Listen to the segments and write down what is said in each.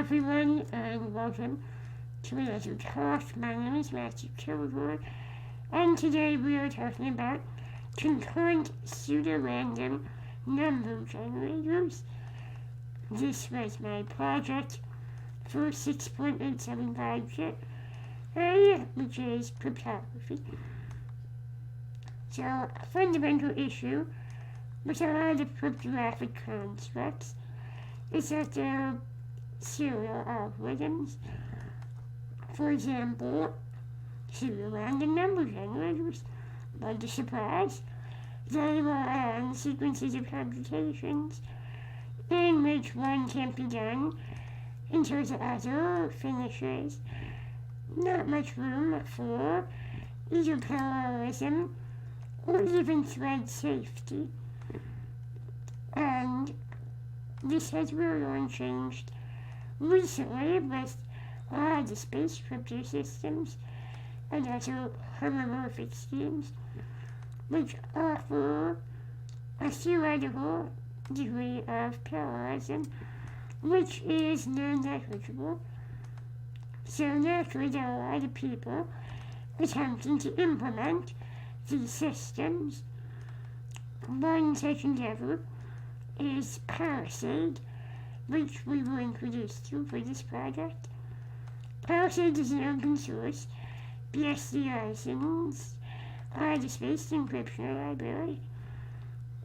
everyone, and welcome to another talk. My name is Matthew Kilgore, and today we are talking about concurrent pseudo-random number generators. This was my project for 6.875 kit area, which is cryptography. So, a fundamental issue with a lot of cryptographic constructs is that they're serial algorithms. For example, pseudo-random number generators. Like a surprise, they rely on sequences of computations in which one can't be done until the other finishes. Not much room for either parallelism or even thread safety. And this has really only changed recently with a lot of the space crypto systems and other homomorphic schemes, which offer a theoretical degree of parallelism, which is non-negligible. So naturally, there are a lot of people attempting to implement these systems. One such endeavor is Palisade, which we will introduce to for this project. Palisade is an open source BSD licensed space encryption library.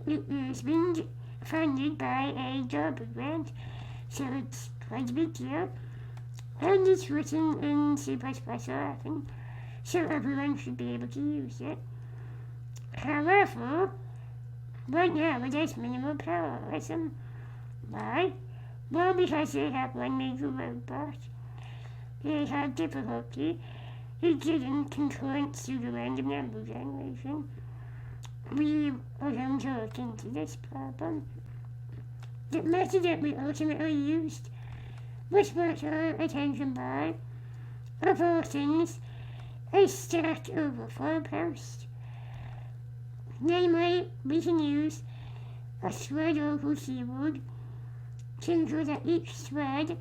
It is being funded by a DARPA grant, so it's quite a big deal. And it's written in C++ 11, so everyone should be able to use it. However, right now it has minimal parallelism. Why? Well, because they have one major roadblock. They have difficulty in getting concurrent pseudo-random number generation. We are going to look into this problem. The method that we ultimately used was brought to our attention by, of all things, a Stack Overflow post. Namely, we can use a thread local keyword to ensure that each thread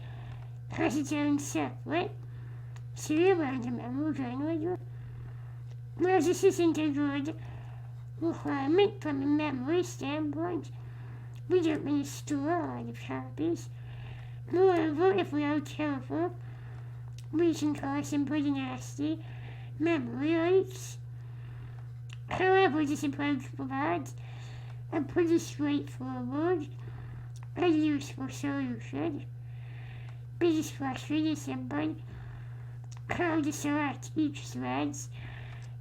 has its own separate pseudo-random number generator. Now, this isn't a good requirement from a memory standpoint. We don't really store a lot of copies. Moreover, if we are careful, we can cause some pretty nasty memory leaks. However, this approach provides a pretty straightforward and useful solution. Biggest question is simply how to select each thread's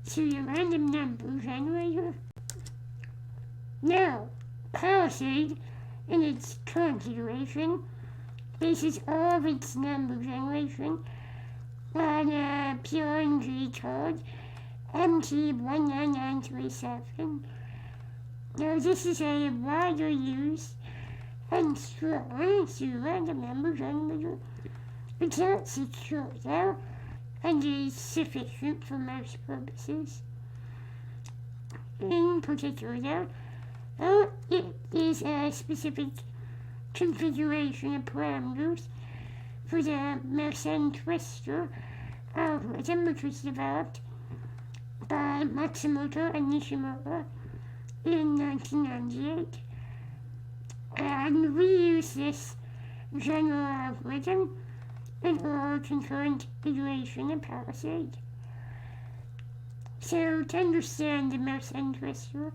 pseudo-random number generator. Now, Palisade, in its configuration, bases all of its number generation on a PRNG code MT19937. Now, this is a widely used and strong pseudo-random number generator. It's not secure though, and is sufficient for most purposes. In particular, though, it is a specific configuration of parameters for the Mersenne twistor algorithm, which was developed by Matsumoto and Nishimura in 1998. And we use this general algorithm in all concurrent iteration of Palisade. So, to understand the Mersenne twistor,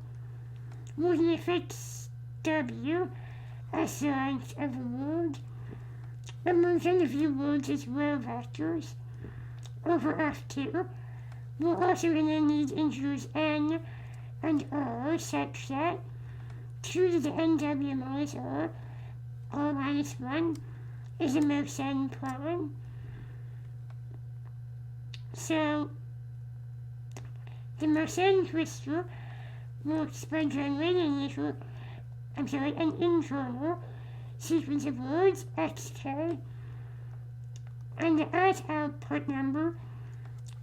we're going to fix W as the length of a word, and we're going to view words as row vectors over F2. We're also going to need integers n and o such that 2 to the nw minus o minus 1 is a Mersenne prime. So, the Mersenne twistor works by generating an internal sequence of words, xk, and the output number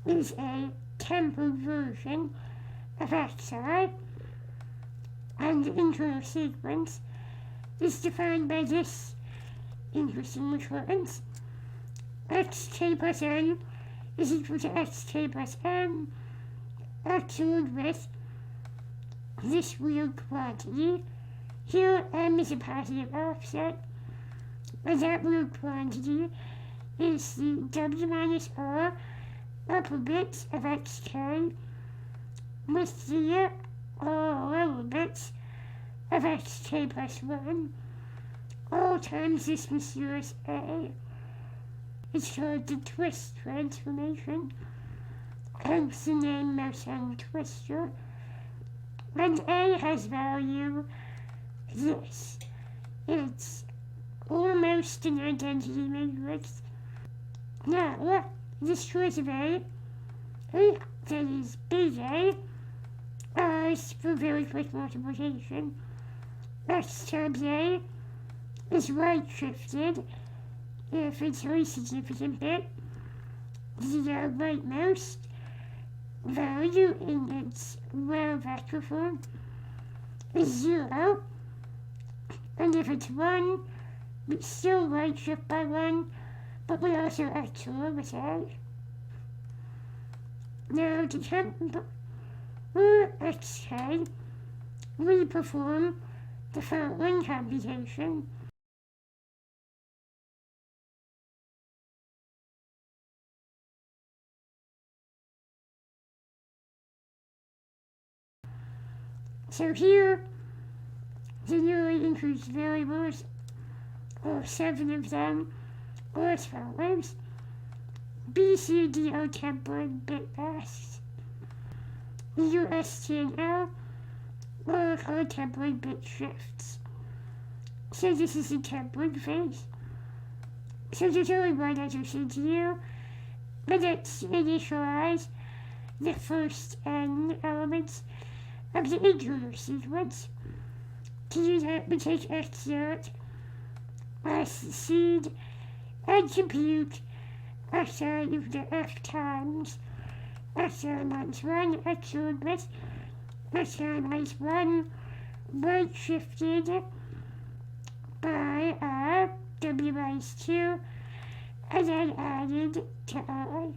is a tempered version of xi, and the internal sequence is defined by this interesting recurrence. xt plus n is equal to xt plus n, excelled with this real quantity. Here m is a positive offset, and that real quantity is the w minus r upper bits of xk with the r lower bits of xk plus 1, all times this mysterious a. It's called the twist transformation, hence the name Mersenne twister, and a has value this. It's almost an identity matrix. Now, this choice of a, that is big A, is for very quick multiplication. X times a is right shifted if it's a very significant bit. The rightmost value in its row vector form is 0, and if it's 1, it's still right shift by 1, but we also XOR with A. Now to temp or xk, we perform the following computation. So here, the newly increased variables, or 7 of them, are as follows: B, C, D are temporal bit masks. U, S, T, and L are called temporal bit shifts. So this is the temporal phase. So there's only one other thing to do, but let's initialize the first n elements of the integer sequence. To do that, we take x0 as the seed and compute xi equal to f times xi minus 1, xi with xi minus 1, right shifted by w minus 2, and then added to I.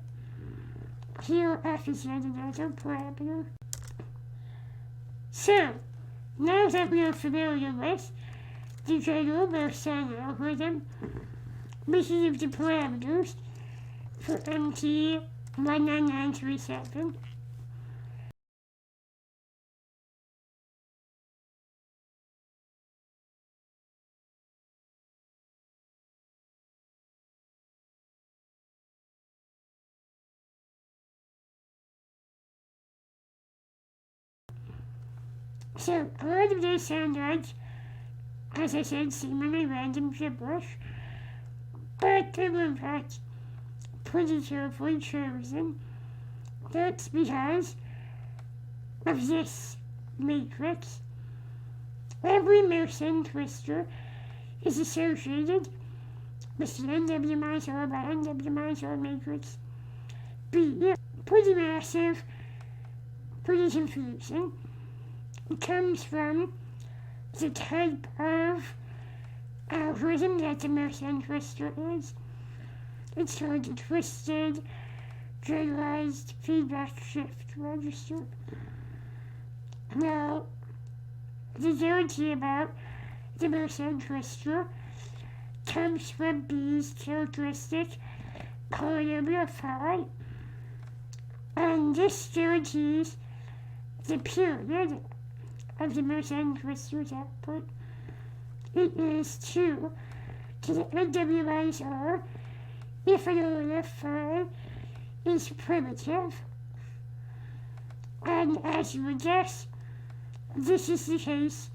Here f is yet another parameter. So, now that we are familiar with the general Mersenne algorithm, we can use the parameters for MT19937. So, a lot of these sound like, as I said, seemingly random gibberish, but they were in fact pretty carefully chosen. That's because of this matrix. Every Mersenne twister is associated with the NW minus R by NW minus R matrix B. Pretty massive, pretty confusing. It comes from the type of algorithm that the Mersenne twister is. It's called the twisted generalized feedback shift register. Now, the guarantee about the Mersenne twister comes from B's characteristic polynomial phi, and this guarantees the period of the Mersenne twister's output. It is 2 to the NW minus R if and only if phi is primitive. And as you would guess, this is the case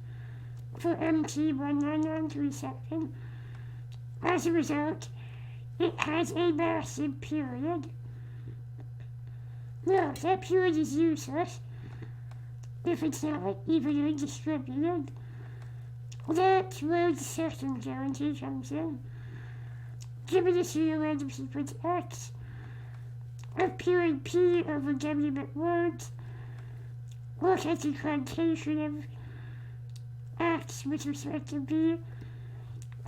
for MT19937. As a result, it has a massive period. Now, that period is useless if it's not evenly distributed. That's where the second guarantee comes in. Given a pseudo-random sequence X of period P over W bit words, look at the quantitation of X with respect to V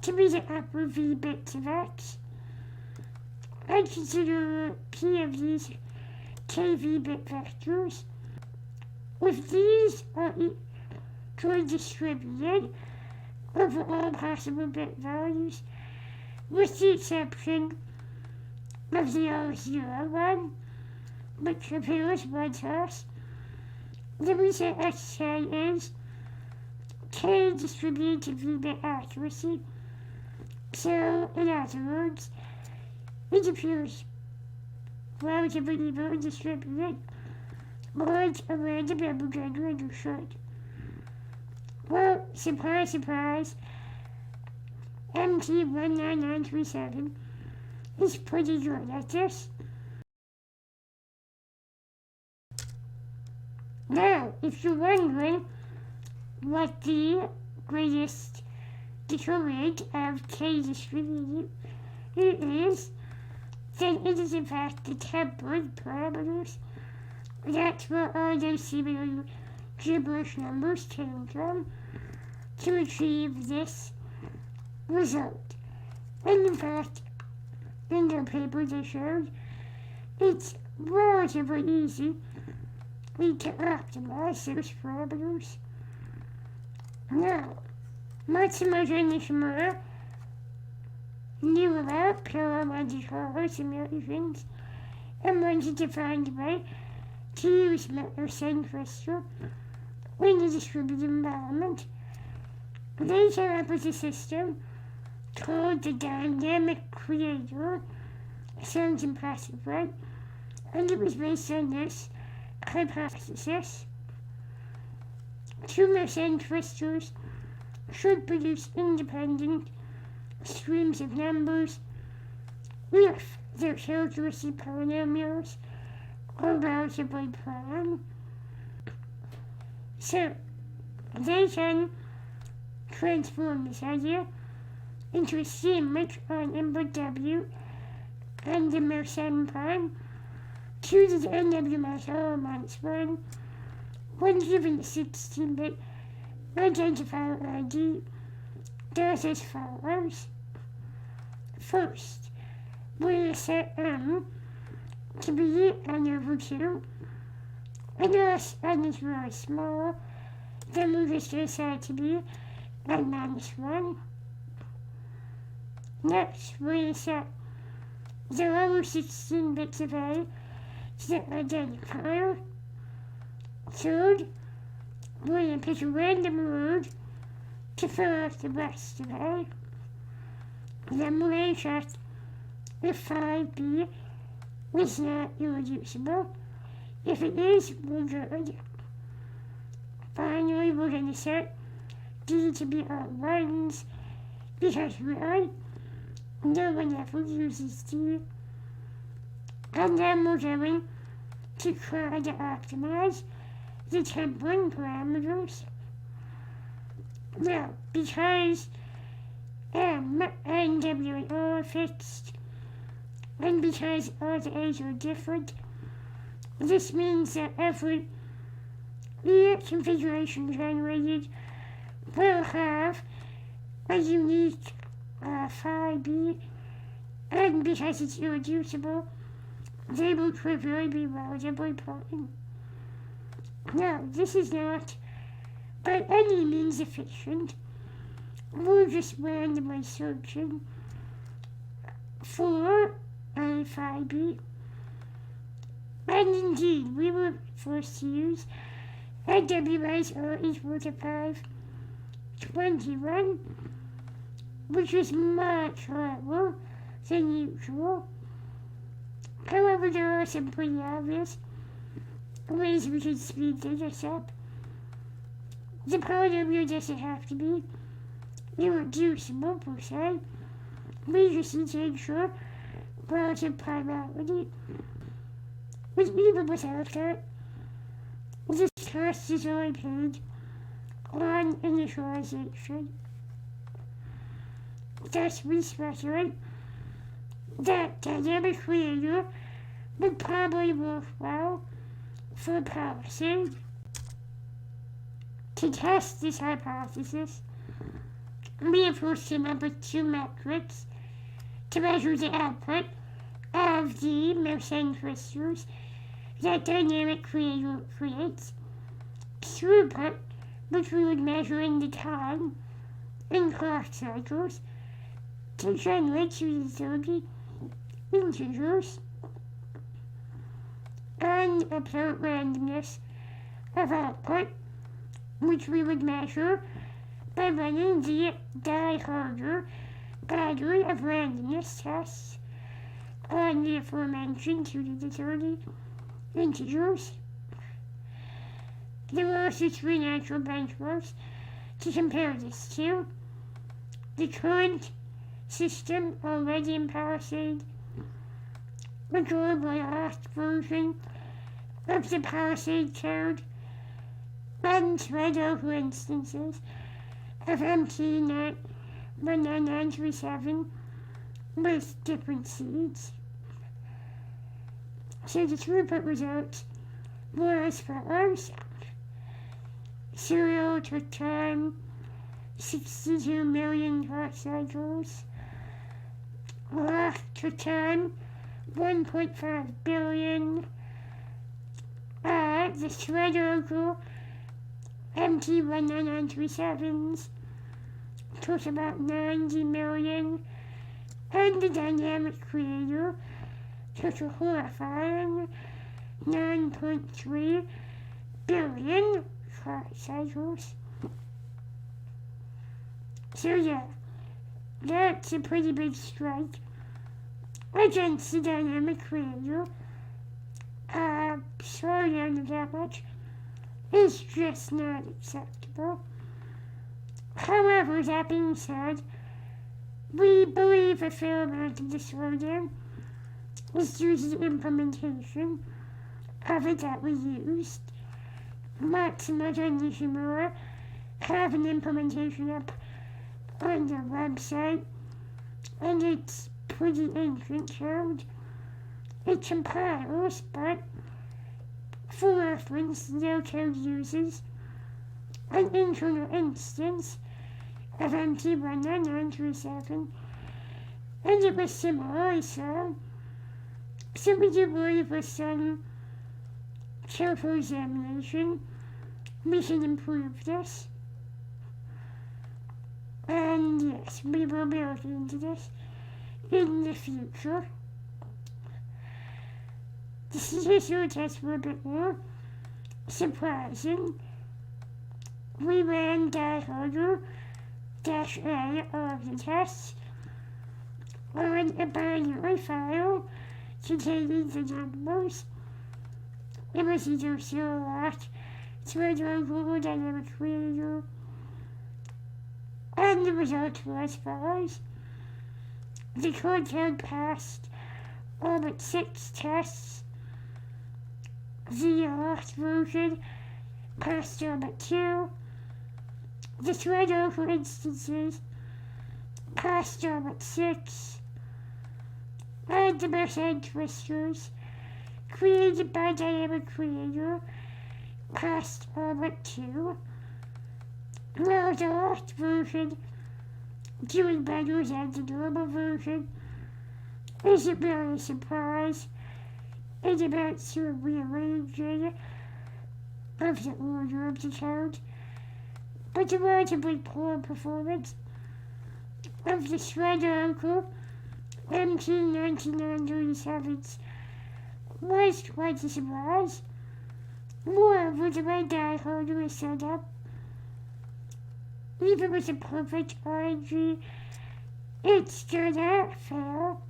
to be the upper V bits of X. and consider P of these KV bit vectors. If these are equally distributed over all possible bit values, with the exception of the R0 one, which appears one to us, the reset XK is K distributed to V-bit accuracy. So, in other words, it appears relatively evenly distributed, like a random number generator should. Well, surprise, surprise, MT19937 is pretty good at this. Now, if you're wondering what the greatest determinant of K distributed is, then it is in fact the temporal parameters. That's where all those seemingly gibberish numbers came from to achieve this result. And in fact, in their paper they showed it's relatively easy to optimize those parameters. Now, Matsumoto and Nishimura knew about parallel Monte-Carlo simulations and wanted to find a way to use Mersenne crystal in a distributed environment. They came up with a system called the dynamic creator. Sounds impressive, right? And it was based on this hypothesis. Two Mersenne crystals should produce independent streams of numbers if their characteristic polynomials are relatively prime. So, they can transform this idea into a sandwich on input W and the Mersenne prime to the NW minus 1 when given the 16-bit identifier ID does as follows. First, we set M to be n over 2, unless n is really small, then we just decide to be n minus 1. Next, we set the lower 16 bits of A to the identifier. Third, we pick a random word to fill out the rest of A. Then we check if 5B is not irreducible. If it is, we're good. Finally, we're going to set D to be all ones, because really, no one ever uses D. And then we're going to try to optimize the tempering parameters. Now, because M and W and O are fixed, and because all the A's are different, this means that every E configuration generated will have a unique phi B, and because it's irreducible, they will trivially be relatively prime. Now, this is not by any means efficient. We're just randomly searching for a phi B. And indeed, we were forced to use NW R equal to 521, which is much lower than usual. However, there are some pretty obvious ways we can speed this up. The polynomial doesn't have to be irreducible per se. We just need to ensure relative primality. But even without that, this cost is only paid on initialization. Thus, we speculate that dynamic creator would probably work well for policy. To test this hypothesis, we of course came up with two metrics to measure the output of the Mersenne crystals that dynamic creator creates, throughput, which we would measure in the time in clock cycles, to generate to the 30 integers, and apparent randomness of output, which we would measure by running the die-harder battery of randomness tests on the aforementioned 2 to the 30 integers. There are also 3 natural benchmarks to compare this to: the current system already in Palisade, the globally lost version of the Palisade code, and thread over instances of MT19937 with different seeds. So the throughput results were as follows: serial took time 62 million clock cycles, clock took time 1.5 billion, the thread over MT19937s took about 90 million, and the dynamic creator took a horrifying 9.3 billion clock cycles. So yeah, that's a pretty big strike against the dynamic creator. Sorry on the that much. It's just not acceptable. However, that being said, we believe a fair amount of the slowdown is due to the implementation of it that we used. Matsumoto and Nishimura have an implementation up on their website, and it's pretty ancient code. It compiles, but for reference, their code uses an internal instance of MT19937, and it was similarly so. So we do believe with some careful examination we can improve this. And yes, we will be looking into this in the future. The statistical tests were a bit more surprising. We ran die-harder -A of the tests on a binary file containing the numbers. It was either zero-locked, thread over dynamic creator, and the results were as follows. The code passed all but 6 tests. The locked version passed all but 2. The thread over instances passed all but 6. And the Mersenne twisters created by dynamic creator passed all but 2. Now the locked version, doing better than the normal version, isn't really a surprise. It amounts to a rearranging of the order of the code, but the relatively poor performance of the thread local MT19937s was quite a surprise. Moreover, the way die-harder is set up, even with a perfect RNG, it still not fail,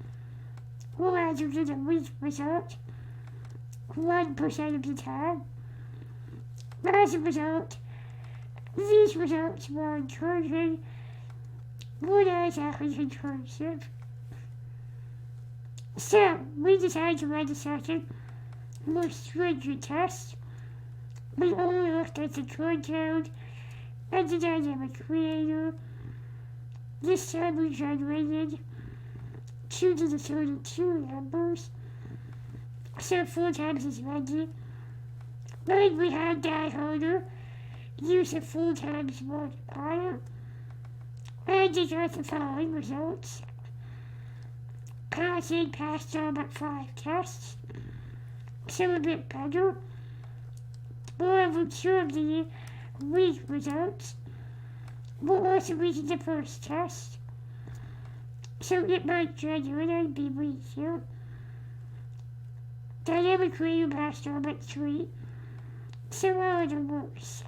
or rather than a weak result, 1% of the time. As a result, these results were encouraging, but not exactly conclusive. So, we decided to run a second, more stringent test. We only looked at the code and the dynamic creator. This time we generated 2 to the 32 numbers, so 4 times as many. Then we had die-harder use a 4 times multiplier, and it got the following results. Passing passed all but 5 tests, some a bit better. However, 2 of the weak results were also weak in the first test, so it might genuinely be weak here. Dynamic radio passed all but 3, so all the worse.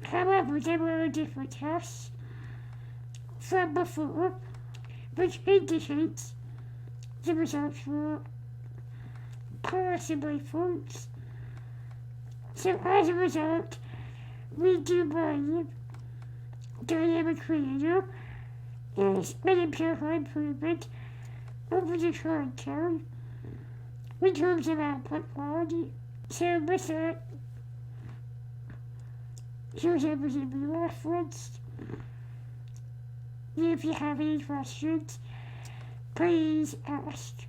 However, there were different tests from before, which indicates the results were possibly false. So as a result, we do believe dynamic radio is an empirical improvement over the current code in terms of output quality. So with that, here's everything we referenced. If you have any questions, please ask.